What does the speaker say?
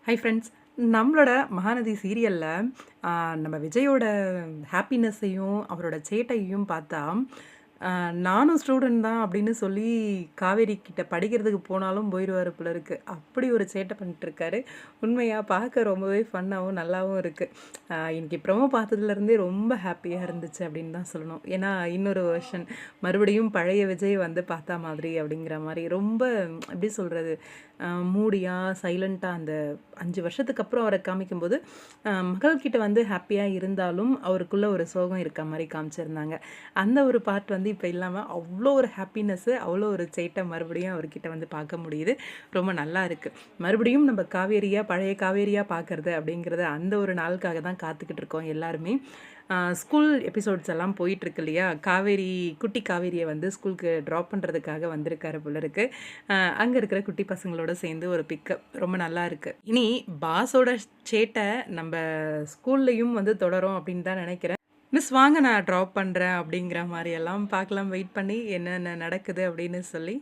Hi friends. நம்மளோட மகாநதி சீரியல்ல நம்ம விஜயோட ஹாப்பினஸ்ஸையும், அவரோட சேட்டையும் பார்த்தா, அ நானும் ஸ்டூடண்ட் தான் அப்படின்னு சொல்லி காவேரி கிட்ட படிக்கிறதுக்கு போனாலும் போயிருவாரு போல இருக்கு. அப்படி ஒரு சேட்டை பண்ணிட்டுருக்காரு. உண்மையா பார்க்க ரொம்பவே ஃபன்னாவும், நல்லாவும் இருக்கு. இன்னைக்கு ப்ரோமோ பார்த்ததுலேருந்தே ரொம்ப ஹாப்பியா இருந்துச்சு அப்படின்னு தான் சொல்லணும். ஏன்னா, இன்னொரு வெர்ஷன் மறுபடியும் பழைய விஜய் வந்து பார்த்தா மாதிரி அப்படிங்கிற மாரி ரொம்ப எப்படி சொல்றது? மூடியா, சைலண்ட்டா அந்த 5 வருஷத்துக்கு அப்புறம் அவர காமிக்கும்போது, மகள்கிட்ட வந்து ஹாப்பியா இருந்தாலும், அவருக்குள்ள ஒரு சோகம் இருக்க மாரி காமிச்சிருந்தாங்க. அந்த ஒரு பார்ட் வந்து இப்ப இல்லாம, அவ்ளோ ஒரு ஹாப்பினஸ்ஸு, அவ்ளோ ஒரு சேட்ட மறுபடியும் அவர்கிட்ட வந்து பார்க்க முடியுது. ரொம்ப நல்லா இருக்கு. மறுபடியும் நம்ம காவேரியா, பழைய காவேரியா பார்க்கறது அப்படிங்கிறது அந்த ஒரு நாளுக்காக தான் காத்துக்கிட்டு இருக்கோம் எல்லாருமே. ஸ்கூல் எபிசோட்ஸ் எல்லாம் போயிட்டுருக்கு இல்லையா? காவேரி குட்டி காவேரிய வந்து ஸ்கூலுக்கு ட்ராப் பண்ணுறதுக்காக வந்திருக்காரு போல இருக்கு. அங்க இருக்கிற குட்டி பசங்களோட சேர்ந்து ஒரு பிக்கப் ரொம்ப நல்லா இருக்கு. இனி பாஸோட சேட்டை நம்ப ஸ்கூல்லயும் வந்து தொடரும் அப்படின்னு தான் நினைக்கிறேன். மிஸ் வாங்க நான் ட்ராப் பண்றேன் அப்படிங்கிற மாரியெல்லாம் பார்க்கலாம் வெயிட் பண்ணி என்னென்ன நடக்குது அப்படின்னு சொல்லி.